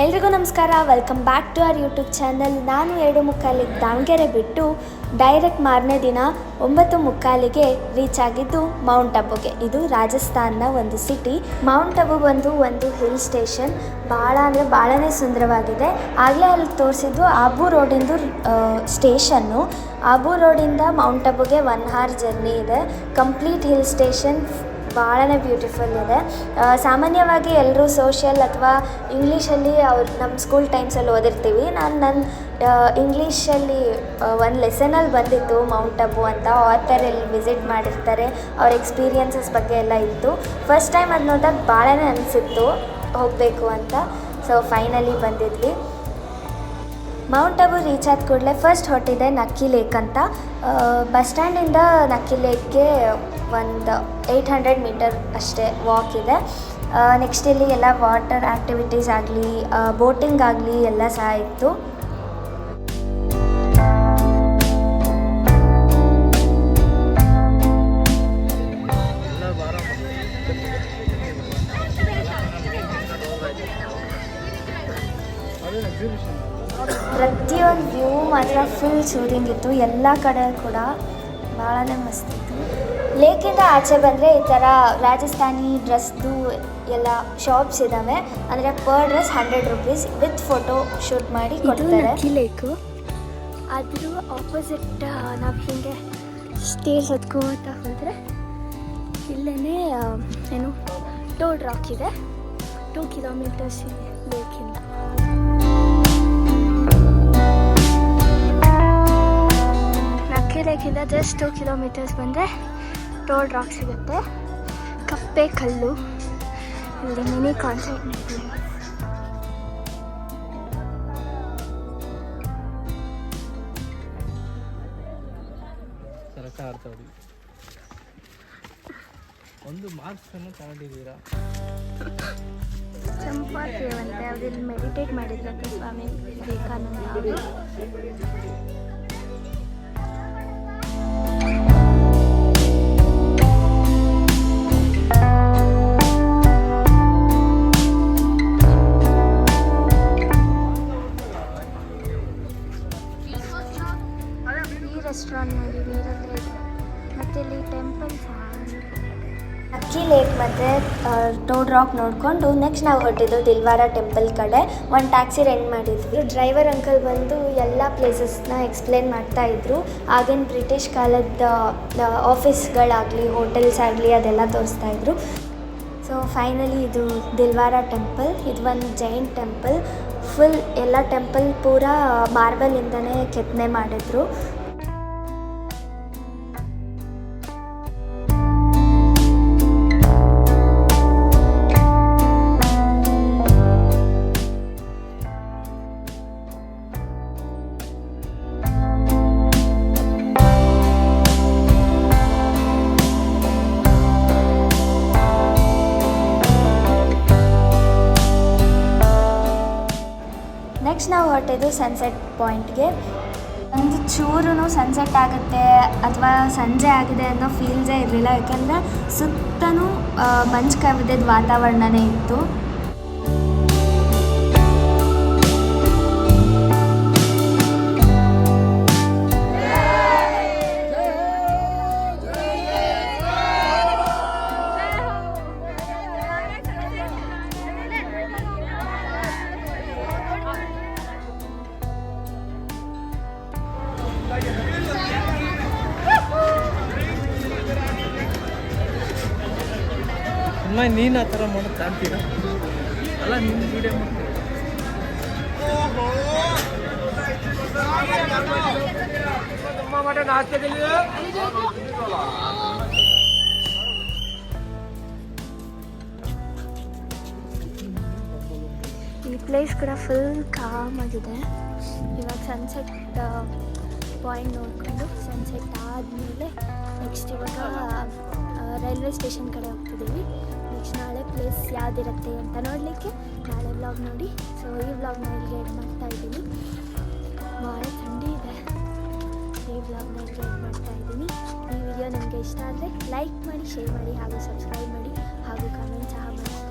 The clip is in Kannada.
ಎಲ್ರಿಗೂ ನಮಸ್ಕಾರ, welcome back to our YouTube channel. ನಾನು 2:45 ದಾವಣಗೆರೆ ಬಿಟ್ಟು ಡೈರೆಕ್ಟ್ ಮಾರನೇ ದಿನ 9:45 ರೀಚ್ ಆಗಿದ್ದು ಮೌಂಟ್ ಅಬುಗೆ. ಇದು ರಾಜಸ್ಥಾನ್ನ ಒಂದು ಸಿಟಿ. ಮೌಂಟ್ ಅಬು ಬಂದು ಒಂದು ಹಿಲ್ ಸ್ಟೇಷನ್. ಭಾಳನೇ ಸುಂದರವಾಗಿದೆ. ಆಗಲೇ ಅಲ್ಲಿ ತೋರಿಸಿದ್ದು ಆಬು ರೋಡಿಂದು ಸ್ಟೇಷನ್ನು. ಆಬು ರೋಡಿಂದ ಮೌಂಟ್ ಅಬುಗೆ 1 hour ಜರ್ನಿ ಇದೆ. ಕಂಪ್ಲೀಟ್ ಹಿಲ್ ಸ್ಟೇಷನ್, ಭಾಳನೇ ಬ್ಯೂಟಿಫುಲ್ ಇದೆ. ಸಾಮಾನ್ಯವಾಗಿ ಎಲ್ಲರೂ ಸೋಷಿಯಲ್ ಅಥವಾ ಇಂಗ್ಲೀಷಲ್ಲಿ ನಮ್ಮ ಸ್ಕೂಲ್ ಟೈಮ್ಸಲ್ಲಿ ಓದಿರ್ತೀವಿ. ನನ್ನ ಇಂಗ್ಲೀಷಲ್ಲಿ ಒಂದು ಲೆಸನಲ್ಲಿ ಬಂದಿತ್ತು ಮೌಂಟ್ ಅಬು ಅಂತ. ಆಥರ್ ಎಲ್ಲಿ ವಿಸಿಟ್ ಮಾಡಿರ್ತಾರೆ, ಅವ್ರ ಎಕ್ಸ್ಪೀರಿಯನ್ಸಸ್ ಬಗ್ಗೆ ಎಲ್ಲ ಇತ್ತು. ಫಸ್ಟ್ ಟೈಮ್ ಅದು ನೋಡಿದಾಗ ಭಾಳನೇ ಅನಿಸಿತ್ತು ಹೋಗಬೇಕು ಅಂತ. ಸೊ ಫೈನಲಿ ಬಂದಿದ್ವಿ. ಮೌಂಟ್ ಅಬು ರೀಚ್ ಆದ ಕೂಡಲೇ ಫಸ್ಟ್ ಹೊಟ್ಟಿದೆ ನಕ್ಕಿ ಲೇಕ್ ಅಂತ. ಬಸ್ ಸ್ಟ್ಯಾಂಡಿಂದ ನಕ್ಕಿ ಲೇಕ್ಗೆ ಒಂದು 800 ಮೀಟರ್ ಅಷ್ಟೇ ವಾಕ್ ಇದೆ. ನೆಕ್ಸ್ಟ್ ಇಲ್ಲಿ ಎಲ್ಲ ವಾಟರ್ ಆ್ಯಕ್ಟಿವಿಟೀಸ್ ಆಗಲಿ, ಬೋಟಿಂಗ್ ಆಗಲಿ ಎಲ್ಲ ಸಹ ಇತ್ತು. ಪ್ರತಿಯೊಂದು ವ್ಯೂ ಮಾತ್ರ ಫುಲ್ ಸೂರಿಂಗ್ ಇತ್ತು. ಎಲ್ಲ ಕಡೆ ಕೂಡ ಭಾಳನೇ ಮಸ್ತಿತ್ತು. ಲೇಕಿಂದ ಆಚೆ ಬಂದರೆ ಈ ಥರ ರಾಜಸ್ಥಾನಿ ಡ್ರೆಸ್ದು ಎಲ್ಲ ಶಾಪ್ಸ್ ಇದ್ದಾವೆ. ಅಂದರೆ per dress 100 rupees with photo shoot ಮಾಡಿ ಕೊಡ್ತಾರೆ. ನಕ್ಕಿ ಲೇಕು. ಅದ್ರ ಆಪೋಸಿಟ್ ನಾವು ಹೀಗೆ ಸ್ಟೇರ್ಸ್ ಹತ್ಕೋತಾ ಹೋದರೆ ಇಲ್ಲೇ ಏನು ಟೋಡ್ ರಾಕ್ ಇದೆ. 2 kilometers ಲೇಕಿಂದ. ನಕ್ಕಿ ಲೇಕಿಂದ ಜಸ್ಟ್ 2 kilometers ಬಂದರೆ ಟೋಲ್ ರಾಕ್ ಸಿಗುತ್ತೆ. ಕಪ್ಪೆ ಕಲ್ಲು. ಇಲ್ಲಿ ಮಿನಿ ಕಾನ್ಸರ್ಟ್ ನಡೆದಿದೆ. ಒಂದು ಮಾರ್ಕ್ಸ್ ಅನ್ನು ತಗೊಂಡಿದ್ದೀರಾ? ಚಂಪಾಕೇವಂತೆ ಅವ್ರಲ್ಲಿ ಮೆಡಿಟೇಟ್ ಮಾಡಿದ್ರಂತೆ ಸ್ವಾಮಿ ವಿವೇಕಾನಂದ ಅವರು. ರೆಸ್ಟೋರೆಂಟ್ ನೋಡಿ ನೀರಲ್ಲೇ ಇದೆ. ಮತ್ತು ಇಲ್ಲಿ ಟೆಂಪಲ್ ಸಹ. ನಕ್ಕಿ ಲೇಕ್ ಮತ್ತು ಟೋಡ್ ರಾಕ್ ನೋಡಿಕೊಂಡು ನೆಕ್ಸ್ಟ್ ನಾವು ಹೊರಟಿದ್ದು ದಿಲ್ವಾರ ಟೆಂಪಲ್ ಕಡೆ. ಒಂದು ಟ್ಯಾಕ್ಸಿ ರೆಂಟ್ ಮಾಡಿದ್ವಿ. ಡ್ರೈವರ್ ಅಂಕಲ್ ಬಂದು ಎಲ್ಲ ಪ್ಲೇಸಸ್ನ ಎಕ್ಸ್ಪ್ಲೇನ್ ಮಾಡ್ತಾಯಿದ್ರು. ಆಗಿನ ಬ್ರಿಟಿಷ್ ಕಾಲದ ಆಫೀಸ್ಗಳಾಗಲಿ, ಹೋಟೆಲ್ಸ್ ಆಗಲಿ ಅದೆಲ್ಲ ತೋರಿಸ್ತಾಯಿದ್ರು. ಸೊ ಫೈನಲಿ ಇದು ದಿಲ್ವಾರ ಟೆಂಪಲ್. ಇದು ಒಂದು ಜೈನ್ ಟೆಂಪಲ್. ಫುಲ್ ಎಲ್ಲ ಟೆಂಪಲ್ ಪೂರಾ ಮಾರ್ಬಲಿಂದನೇ ಕೆತ್ತನೆ ಮಾಡಿದ್ರು. ನೆಕ್ಸ್ಟ್ ನಾವು ಹೊರಟಿದ್ದು ಸನ್ಸೆಟ್ ಪಾಯಿಂಟ್ಗೆ. ಒಂದು ಚೂರು ಸನ್ಸೆಟ್ ಆಗುತ್ತೆ ಅಥವಾ ಸಂಜೆ ಆಗಿದೆ ಅನ್ನೋ ಫೀಲ್ಸೇ ಇರಲಿಲ್ಲ. ಯಾಕೆಂದರೆ ಸುತ್ತಲೂ ಮಂಜು ಕವಿದಿದ್ದ ವಾತಾವರಣನೇ ಇತ್ತು. ಅಮ್ಮ ನೀನು ಆ ಥರ ಮಾಡೋದು ಕಾಣ್ತೀರಾ? ಅಲ್ಲ ನಿನ್ನ ವಿಡಿಯೋ ಮಾಡ್ತೀರ. ಈ ಪ್ಲೇಸ್ ಕೂಡ ಫುಲ್ ಕಾಮ್ ಆಗಿದೆ. ಇವಾಗ ಸನ್ಸೆಟ್ ಪಾಯಿಂಟ್ ನೋಡಿಕೊಂಡು ಸನ್ಸೆಟ್ ಆದಮೇಲೆ ನೆಕ್ಸ್ಟ್ ಇವಾಗ ರೈಲ್ವೆ ಸ್ಟೇಷನ್ ಕಡೆ ಹೋಗ್ತಿದ್ದೀವಿ. ನೆಕ್ಸ್ಟ್ ನಾಳೆ ಪ್ಲೇಸ್ ಯಾವುದಿರುತ್ತೆ ಅಂತ ನೋಡಲಿಕ್ಕೆ ನಾಳೆ ವ್ಲಾಗ್ ನೋಡಿ. ಸೊ ಈ ವ್ಲಾಗ್ನ ಇಲ್ಲಿಗೆ ಎಡ್ ಮಾಡ್ತಾ ಇದ್ದೀನಿ. ಭಾಳ ಥಂಡಿ ಇದೆ. ಈ ವ್ಲಾಗ್ನ ಇಲ್ಲಿಗೆ ಎಡ್ ಮಾಡ್ತಾ ಇದ್ದೀನಿ. ಈ ವಿಡಿಯೋ ನಿಮಗೆ ಇಷ್ಟ ಆದರೆ ಲೈಕ್ ಮಾಡಿ, ಶೇರ್ ಮಾಡಿ ಹಾಗೂ ಸಬ್ಸ್ಕ್ರೈಬ್ ಮಾಡಿ ಹಾಗೂ ಕಮೆಂಟ್ ಸಹ ಮಾಡಿ.